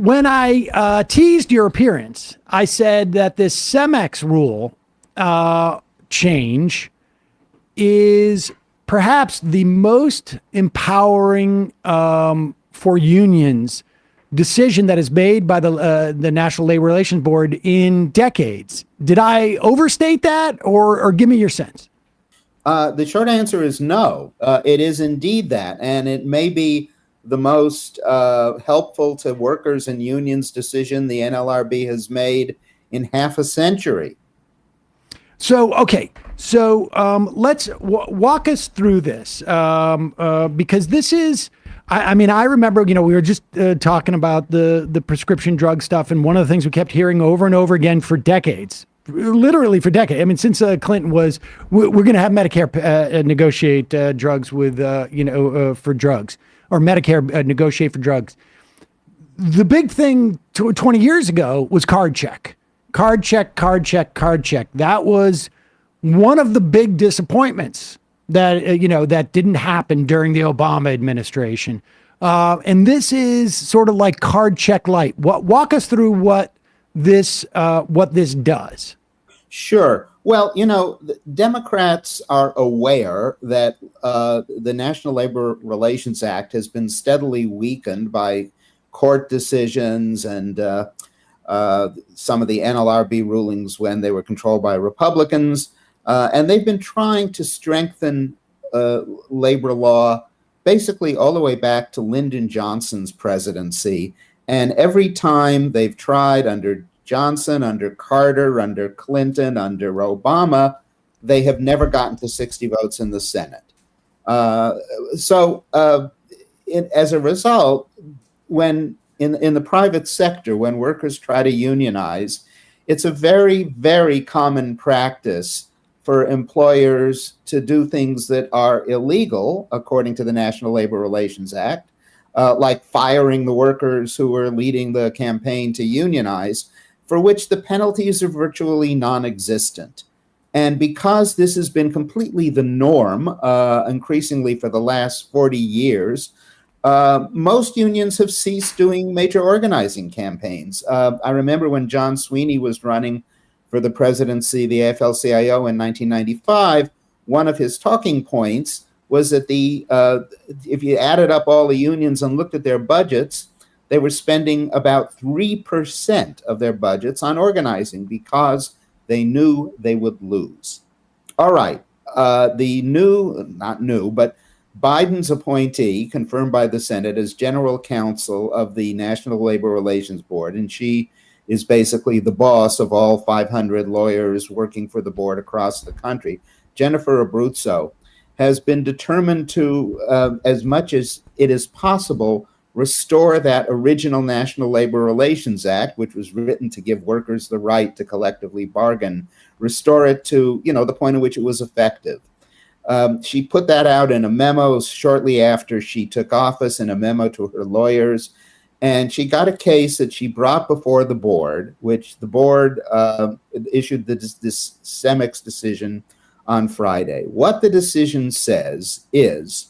when I teased your appearance, I said that this Cemex rule change is perhaps the most empowering for unions decision that is made by the National Labor Relations Board in decades. Did I overstate that, or give me your sense? The short answer is no. It is indeed that, and it may be the most helpful to workers and unions decision the NLRB has made in half a century. So, okay. So let's walk us through this because this is, I mean, I remember, we were just talking about the prescription drug stuff. And one of the things we kept hearing over and over again for decades, literally for decades. I mean, since Clinton was, we're going to have Medicare negotiate drugs with, for drugs, or Medicare negotiate for drugs. The big thing 20 years ago was card check. Card check. That was one of the big disappointments that, that didn't happen during the Obama administration. And this is sort of like card check light. Walk us through what this does. Sure. Well, Democrats are aware that the National Labor Relations Act has been steadily weakened by court decisions and some of the NLRB rulings when they were controlled by Republicans. And they've been trying to strengthen labor law basically all the way back to Lyndon Johnson's presidency. And every time they've tried under Johnson, under Carter, under Clinton, under Obama, they have never gotten to 60 votes in the Senate. As a result, when in the private sector, when workers try to unionize, it's a very, very common practice for employers to do things that are illegal, according to the National Labor Relations Act, like firing the workers who were leading the campaign to unionize, for which the penalties are virtually non-existent. And because this has been completely the norm, increasingly for the last 40 years, most unions have ceased doing major organizing campaigns. I remember when John Sweeney was running for the presidency of the AFL-CIO in 1995, one of his talking points was that if you added up all the unions and looked at their budgets, they were spending about 3% of their budgets on organizing because they knew they would lose. All right, Biden's appointee, confirmed by the Senate as general counsel of the National Labor Relations Board, and she is basically the boss of all 500 lawyers working for the board across the country, Jennifer Abruzzo, has been determined to, as much as it is possible, restore that original National Labor Relations Act, which was written to give workers the right to collectively bargain, restore it to, the point at which it was effective. She put that out in a memo shortly after she took office, in a memo to her lawyers, and she got a case that she brought before the board, which the board issued this Cemex decision on Friday. What the decision says is,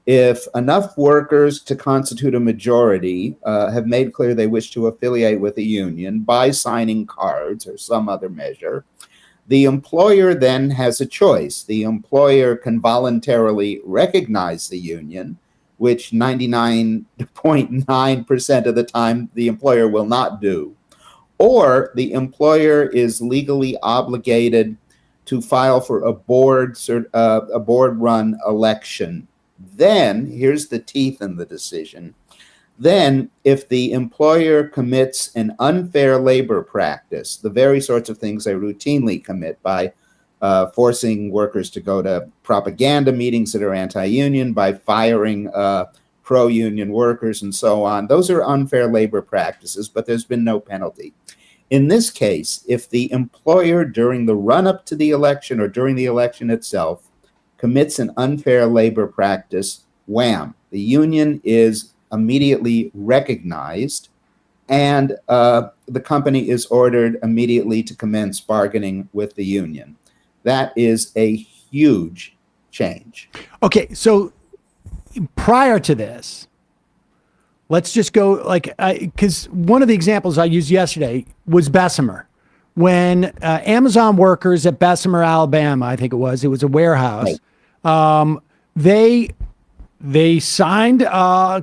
if enough workers to constitute a majority have made clear they wish to affiliate with a union by signing cards or some other measure, the employer then has a choice. The employer can voluntarily recognize the union, which 99.9% of the time the employer will not do, or the employer is legally obligated to file for a board-run election. Then, here's the teeth in the decision, then if the employer commits an unfair labor practice, the very sorts of things they routinely commit by forcing workers to go to propaganda meetings that are anti-union, by firing pro-union workers and so on, those are unfair labor practices, but there's been no penalty. In this case, if the employer during the run-up to the election or during the election itself commits an unfair labor practice, wham, the union is immediately recognized, and the company is ordered immediately to commence bargaining with the union. That is a huge change. Okay, so prior to this, let's just go like, because one of the examples I used yesterday was Bessemer. When Amazon workers at Bessemer, Alabama, I think it was a warehouse. Right. They signed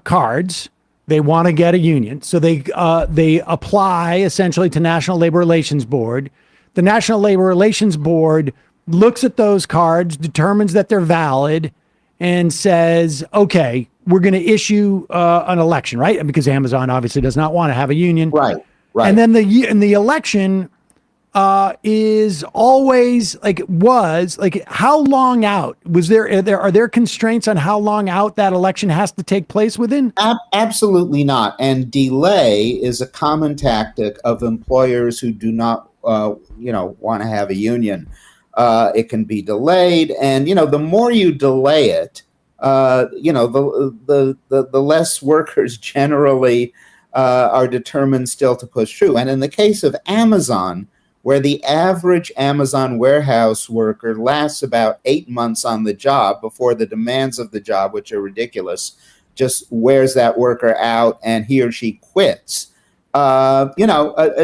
cards. They want to get a union, so they apply essentially to National Labor Relations Board. The National Labor Relations Board looks at those cards, determines that they're valid, and says, "Okay, we're going to issue an election," right? Because Amazon obviously does not want to have a union, Right. Right. and then the election is always like how long out was there? Are there constraints on how long out that election has to take place within? Absolutely not. And delay is a common tactic of employers who do not, want to have a union. It can be delayed, and the more you delay it, the less workers generally are determined still to push through. And in the case of Amazon, where the average Amazon warehouse worker lasts about 8 months on the job before the demands of the job, which are ridiculous, just wears that worker out and he or she quits. A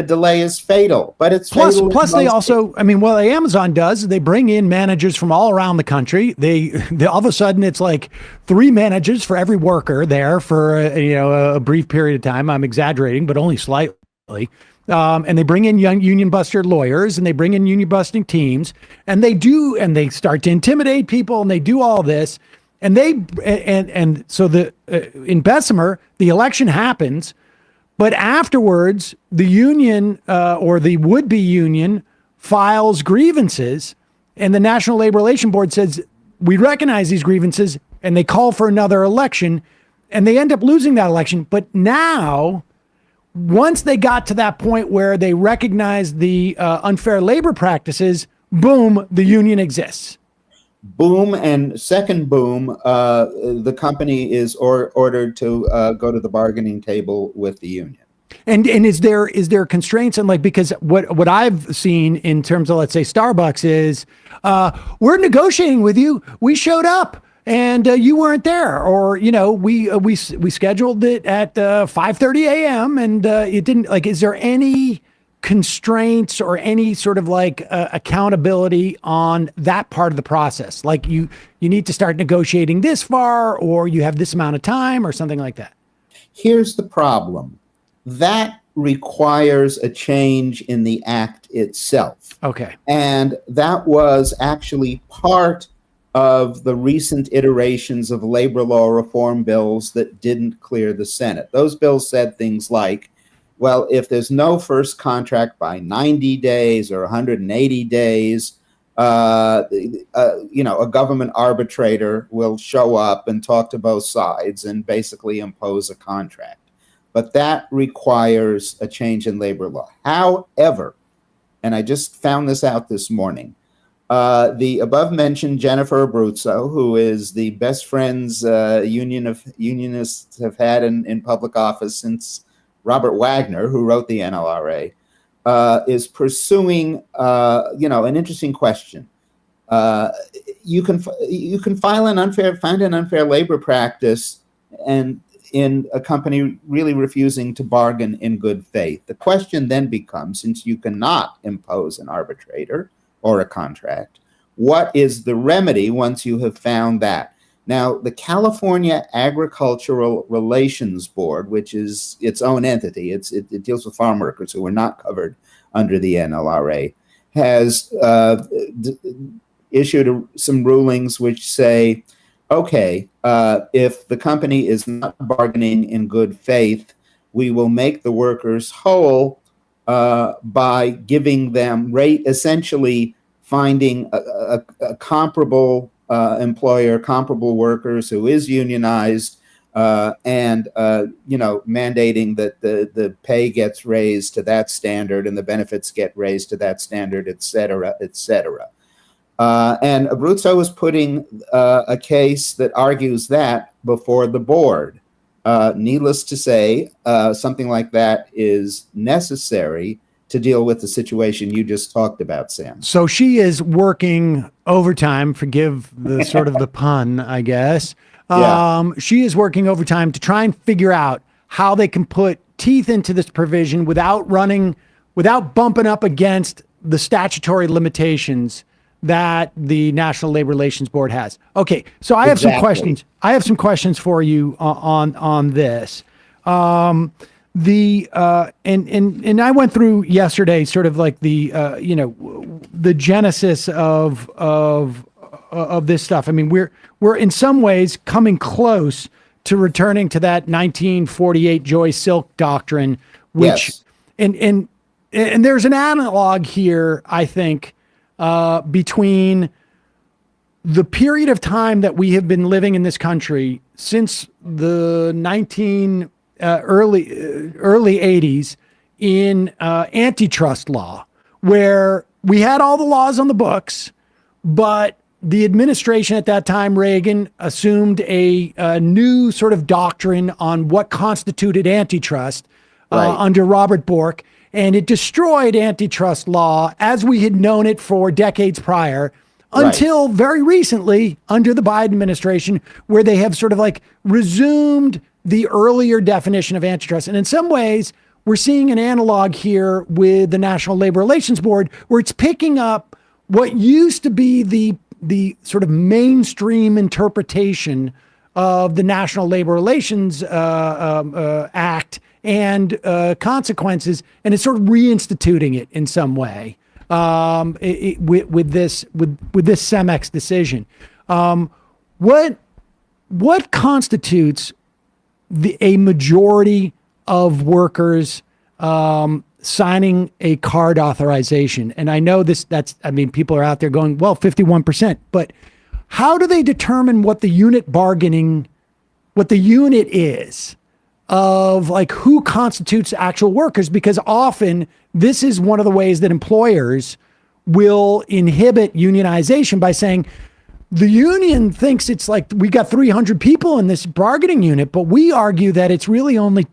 delay is fatal, but it's fatal. Plus they also, I mean, what Amazon does, they bring in managers from all around the country. They all of a sudden it's like 3 managers for every worker there for a brief period of time. I'm exaggerating, but only slightly. And they bring in young union buster lawyers, and they bring in union busting teams, and they start to intimidate people, and they do all this, and so in Bessemer, the election happens, but afterwards the union or the would-be union files grievances, and the National Labor Relations Board says we recognize these grievances, and they call for another election, and they end up losing that election. But now, once they got to that point where they recognize the unfair labor practices, boom, the union exists. Boom, and second boom, the company is ordered to go to the bargaining table with the union. And is there constraints, and because what I've seen in terms of, let's say, Starbucks is we're negotiating with you. We showed up and you weren't there, or we scheduled it at 5:30 a.m. and it didn't. Is there any constraints or any sort of accountability on that part of the process? Like you need to start negotiating this far, or you have this amount of time, or something like that. Here's the problem. That requires a change in the act itself. Okay. And that was actually part of the recent iterations of labor law reform bills that didn't clear the Senate. Those bills said things like, well, if there's no first contract by 90 days or 180 days, a government arbitrator will show up and talk to both sides and basically impose a contract. But that requires a change in labor law. However, and I just found this out this morning, the above-mentioned Jennifer Abruzzo, who is the best friends unionists have had in public office since Robert Wagner, who wrote the NLRA, is pursuing, an interesting question. You can find an unfair labor practice, and in a company really refusing to bargain in good faith. The question then becomes, since you cannot impose an arbitrator or a contract, what is the remedy once you have found that? Now, the California Agricultural Relations Board, which is its own entity, it deals with farm workers who are not covered under the NLRA, has issued some rulings which say, okay, if the company is not bargaining in good faith, we will make the workers whole by giving them rate, essentially finding a comparable employer, comparable workers who is unionized, and mandating that the pay gets raised to that standard and the benefits get raised to that standard, et cetera, et cetera. And Abruzzo is putting a case that argues that before the board. Needless to say, something like that is necessary to deal with the situation you just talked about, Sam. So she is working overtime, forgive the sort of the pun, I guess. Yeah. She is working overtime to try and figure out how they can put teeth into this provision without bumping up against the statutory limitations that the National Labor Relations Board has. Okay, so I have some questions. I have some questions for you on this. And I went through yesterday sort of like the genesis of this stuff. I mean, we're in some ways coming close to returning to that 1948 Joy Silk doctrine, which yes. and there's an analog here, I think, between the period of time that we have been living in this country since the early 80s in antitrust law, where we had all the laws on the books, but the administration at that time, Reagan, assumed a new sort of doctrine on what constituted antitrust under Robert Bork, and it destroyed antitrust law as we had known it for decades prior until very recently under the Biden administration, where they have sort of like resumed the earlier definition of antitrust. And in some ways, we're seeing an analog here with the National Labor Relations Board, where it's picking up what used to be the sort of mainstream interpretation of the National Labor Relations Act and consequences, and it's sort of reinstituting it in some way with this Cemex decision. What constitutes a majority of workers signing a card authorization? And I know people are out there going, well, 51%, but how do they determine what the unit is of like who constitutes actual workers? Because often this is one of the ways that employers will inhibit unionization by saying the union thinks it's like we got 300 people in this bargaining unit, but we argue that it's really only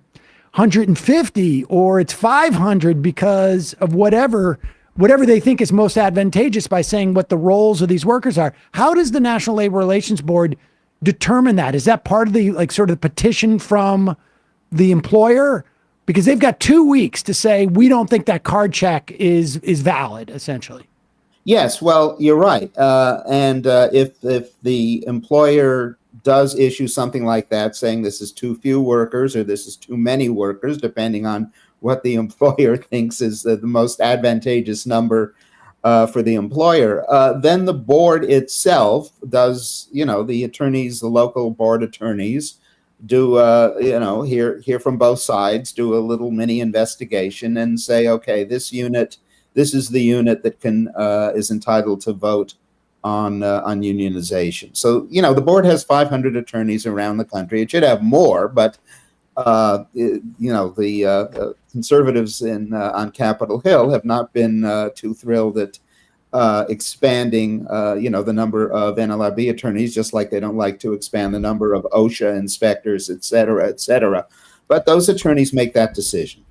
150 or it's 500 because of whatever they think is most advantageous by saying what the roles of these workers are. How does the National Labor Relations Board determine that? Is that part of the like sort of petition from the employer? Because they've got 2 weeks to say, we don't think that card check is valid, essentially. Yes, well, you're right. And if the employer does issue something like that, saying this is too few workers or this is too many workers, depending on what the employer thinks is the most advantageous number for the employer, then the board itself does, the attorneys, the local board attorneys do, hear from both sides, do a little mini investigation and say, okay, this is the unit that is entitled to vote on unionization. So, the board has 500 attorneys around the country. It should have more, but the conservatives on Capitol Hill have not been too thrilled at expanding, the number of NLRB attorneys, just like they don't like to expand the number of OSHA inspectors, et cetera, et cetera. But those attorneys make that decision.